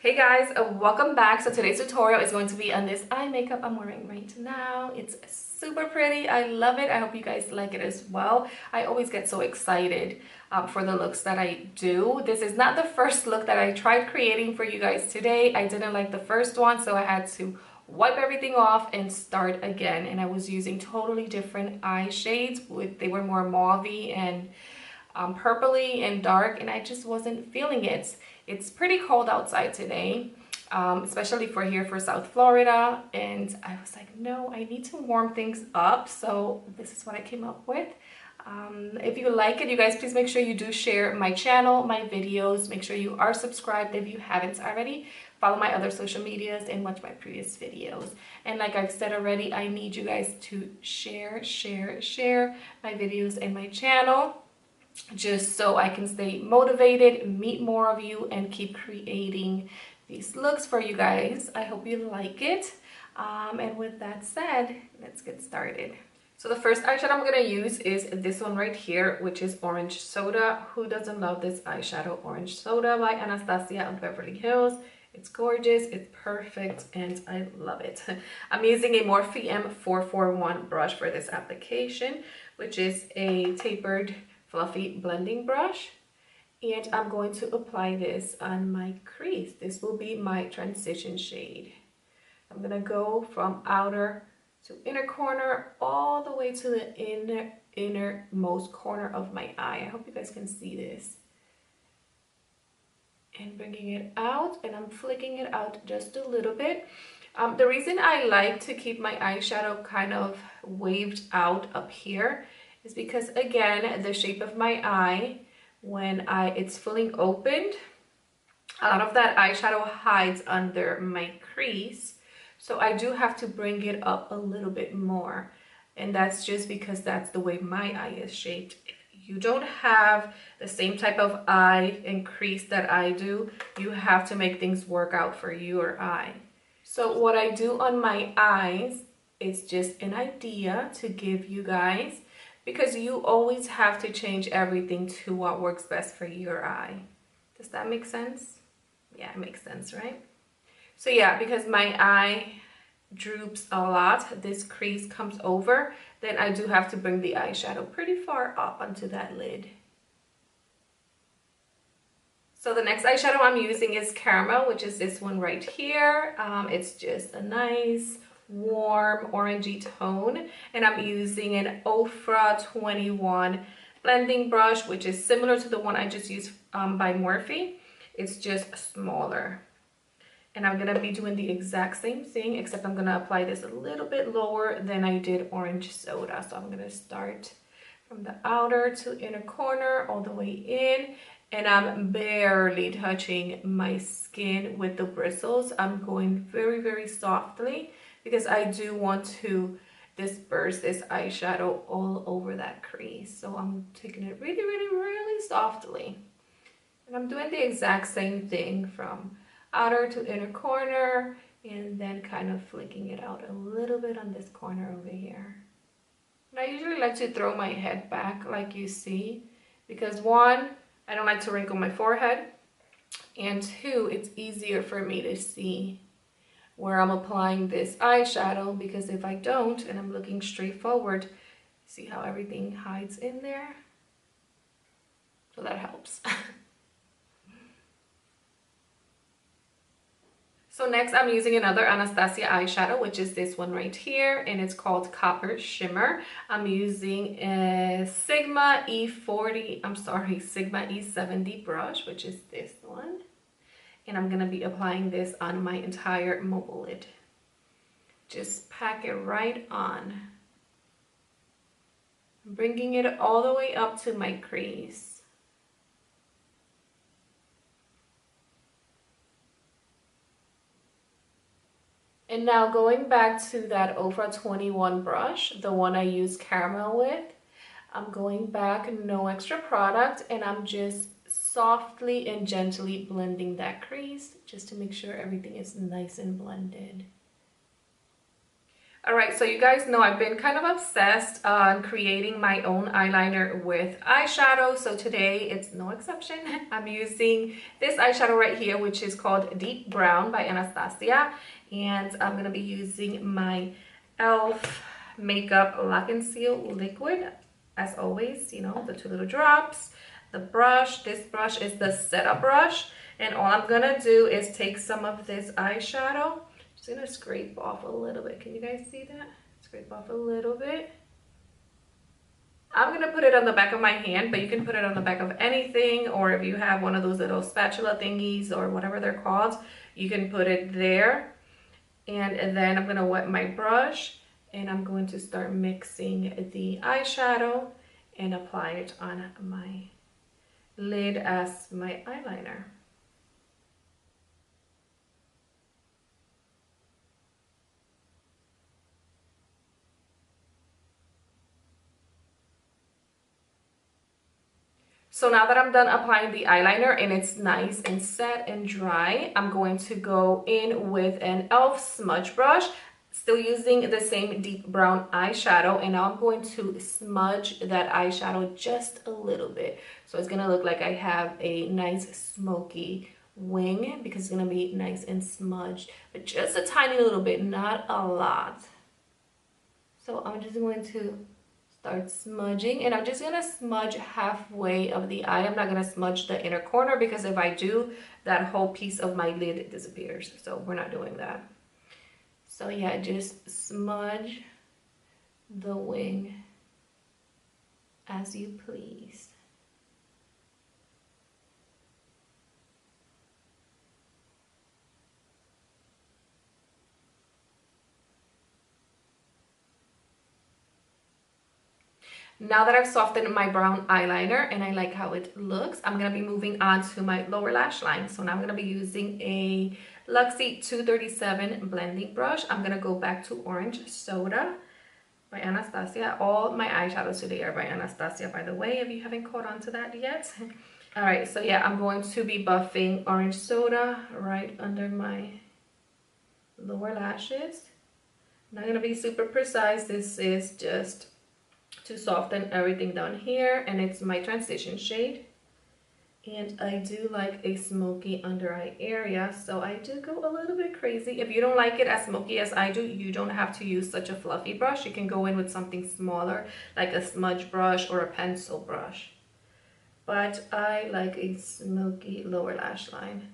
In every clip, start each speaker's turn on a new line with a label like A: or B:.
A: Hey guys, welcome back. So today's tutorial is going to be on this eye makeup I'm wearing right now. It's super pretty. I love it. I hope you guys like it as well. I always get so excited for the looks that I do. This is not the first look that I tried creating for you guys today. I didn't like the first one, so I had to wipe everything off and start again. And I was using totally different eye shades. They were more mauvey and purpley and dark, and I just wasn't feeling it. It's pretty cold outside today, especially for here for South Florida, and I was like, no, I need to warm things up. So this is what I came up with. If you like it, you guys, please make sure you do share my channel, my videos. Make sure you are subscribed if you haven't already. Follow my other social medias and watch my previous videos. And like I've said already, I need you guys to share my videos and my channel, just so I can stay motivated, meet more of you, and keep creating these looks for you guys. I hope you like it. And with that said, let's get started. So the first eyeshadow I'm going to use is this one right here, which is Orange Soda. Who doesn't love this eyeshadow? Orange Soda by Anastasia of Beverly Hills. It's gorgeous, it's perfect, and I love it. I'm using a Morphe M441 brush for this application, which is a tapered fluffy blending brush, and I'm going to apply this on my crease. This will be my transition shade. I'm gonna go from outer to inner corner all the way to the innermost corner of my eye. I hope you guys can see this. And bringing it out, and I'm flicking it out just a little bit. The reason I like to keep my eyeshadow kind of waved out up here is because, again, the shape of my eye, when it's fully opened, a lot of that eyeshadow hides under my crease. So I do have to bring it up a little bit more. And that's just because that's the way my eye is shaped. If you don't have the same type of eye and crease that I do, you have to make things work out for your eye. So what I do on my eyes is just an idea to give you guys, because you always have to change everything to what works best for your eye. Does that make sense? Yeah, it makes sense, right? So yeah, because my eye droops a lot, this crease comes over, then I do have to bring the eyeshadow pretty far up onto that lid. So the next eyeshadow I'm using is Caramel, which is this one right here. It's just a nice warm orangey tone, and I'm using an Ofra 21 blending brush, which is similar to the one I just used by Morphe. It's just smaller, and I'm gonna be doing the exact same thing, except I'm gonna apply this a little bit lower than I did Orange Soda. So I'm gonna start from the outer to inner corner all the way in, and I'm barely touching my skin with the bristles. I'm going very softly, because I do want to disperse this eyeshadow all over that crease. So I'm taking it really softly. And I'm doing the exact same thing from outer to inner corner, and then kind of flicking it out a little bit on this corner over here. And I usually like to throw my head back like you see, because one, I don't like to wrinkle my forehead, and two, it's easier for me to see where I'm applying this eyeshadow, because if I don't and I'm looking straight forward, see how everything hides in there? So that helps. So next I'm using another Anastasia eyeshadow, which is this one right here, and it's called Copper Shimmer. I'm using a Sigma E70 brush, which is this one. And I'm gonna be applying this on my entire mobile lid. Just pack it right on. I'm bringing it all the way up to my crease. And now going back to that Ofra 21 brush, the one I use Caramel with, I'm going back, no extra product, and I'm just softly and gently blending that crease, just to make sure everything is nice and blended. All right, so you guys know I've been kind of obsessed on creating my own eyeliner with eyeshadow. So today it's no exception. I'm using this eyeshadow right here, which is called Deep Brown by Anastasia. And I'm gonna be using my e.l.f. Makeup Lock and Seal liquid. As always, you know, the 2 little drops, the brush. This brush is the setup brush. And all I'm gonna do is take some of this eyeshadow. Just gonna scrape off a little bit. Can you guys see that? Scrape off a little bit. I'm gonna put it on the back of my hand, but you can put it on the back of anything, or if you have one of those little spatula thingies or whatever they're called, you can put it there. And then I'm gonna wet my brush and I'm going to start mixing the eyeshadow and apply it on my lid as my eyeliner. So now that I'm done applying the eyeliner and it's nice and set and dry, I'm going to go in with an e.l.f. smudge brush, still using the same deep brown eyeshadow, and now I'm going to smudge that eyeshadow just a little bit. So it's gonna look like I have a nice smoky wing because it's gonna be nice and smudged, but just a tiny little bit, not a lot. So I'm just going to start smudging, and I'm just gonna smudge halfway of the eye. I'm not gonna smudge the inner corner because if I do, that whole piece of my lid disappears. So we're not doing that. So yeah, just smudge the wing as you please. Now that I've softened my brown eyeliner and I like how it looks, I'm going to be moving on to my lower lash line. So now I'm going to be using a Luxie 237 blending brush. I'm going to go back to Orange Soda by Anastasia. All my eyeshadows today are by Anastasia, by the way, if you haven't caught on to that yet. All right, so yeah, I'm going to be buffing Orange Soda right under my lower lashes. I'm not going to be super precise. This is just to soften everything down here, and it's my transition shade, and I do like a smoky under eye area, so I do go a little bit crazy. If you don't like it as smoky as I do, you don't have to use such a fluffy brush. You can go in with something smaller like a smudge brush or a pencil brush, but I like a smoky lower lash line.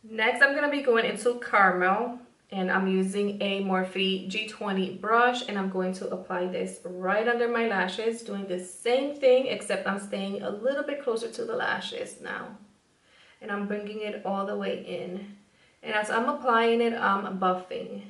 A: Next, I'm going to be going into Caramel, and I'm using a Morphe G20 brush, and I'm going to apply this right under my lashes, doing the same thing except I'm staying a little bit closer to the lashes now, and I'm bringing it all the way in, and as I'm applying it, I'm buffing.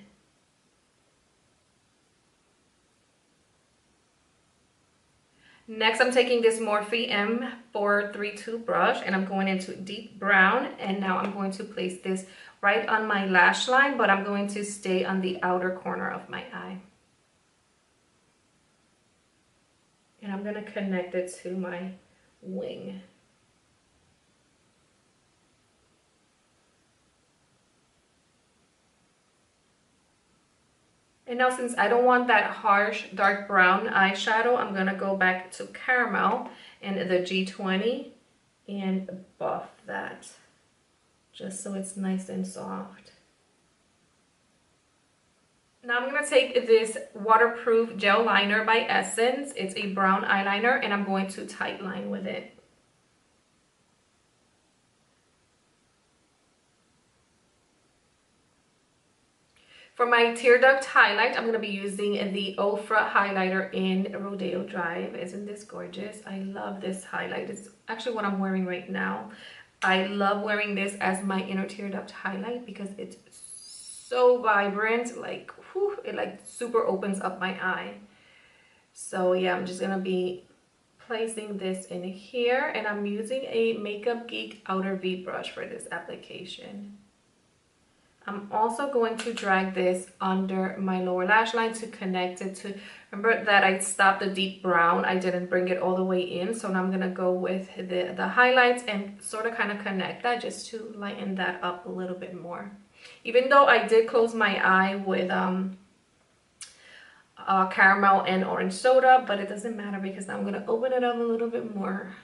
A: Next, I'm taking this Morphe M432 brush, and I'm going into Deep Brown, and now I'm going to place this right on my lash line, but I'm going to stay on the outer corner of my eye. And I'm going to connect it to my wing. And now, since I don't want that harsh dark brown eyeshadow, I'm going to go back to Caramel and the G20 and buff that, just so it's nice and soft. Now I'm going to take this waterproof gel liner by Essence. It's a brown eyeliner, and I'm going to tight line with it. For my tear duct highlight, I'm going to be using the Ofra highlighter in Rodeo Drive. Isn't this gorgeous? I love this highlight. It's actually what I'm wearing right now. I love wearing this as my inner tear duct highlight because it's so vibrant. Like, whew, it like super opens up my eye. So yeah, I'm just going to be placing this in here, and I'm using a Makeup Geek Outer V brush for this application. I'm also going to drag this under my lower lash line to connect it to, remember that I stopped the deep brown, I didn't bring it all the way in, so now I'm going to go with the highlights and sort of kind of connect that just to lighten that up a little bit more. Even though I did close my eye with caramel and orange soda, but it doesn't matter because now I'm going to open it up a little bit more.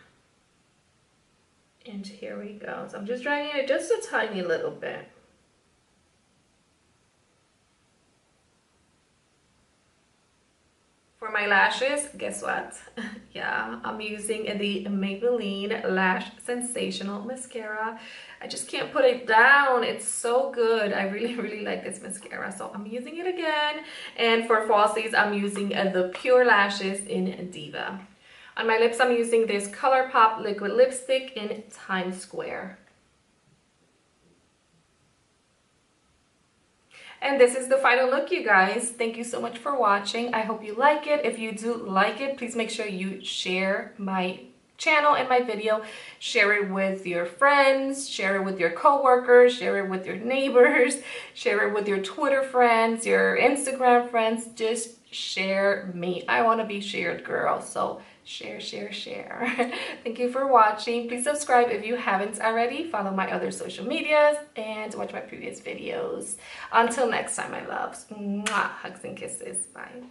A: And here we go. So I'm just dragging it just a tiny little bit. For my lashes, guess what? Yeah, I'm using the Maybelline Lash Sensational Mascara. I just can't put it down. It's so good. I really, really like this mascara. So I'm using it again. And for falsies, I'm using the Pure Lashes in Diva. On my lips, I'm using this ColourPop liquid lipstick in Times Square. And this is the final look, you guys. Thank you so much for watching. I hope you like it. If you do like it, please make sure you share my channel and my video. Share it with your friends, share it with your co-workers, share it with your neighbors, share it with your Twitter friends, your Instagram friends. Just share me. I want to be shared, girl. So share, share, share. Thank you for watching. Please subscribe if you haven't already. Follow my other social medias and watch my previous videos. Until next time, my loves. Mwah. Hugs and kisses. Bye.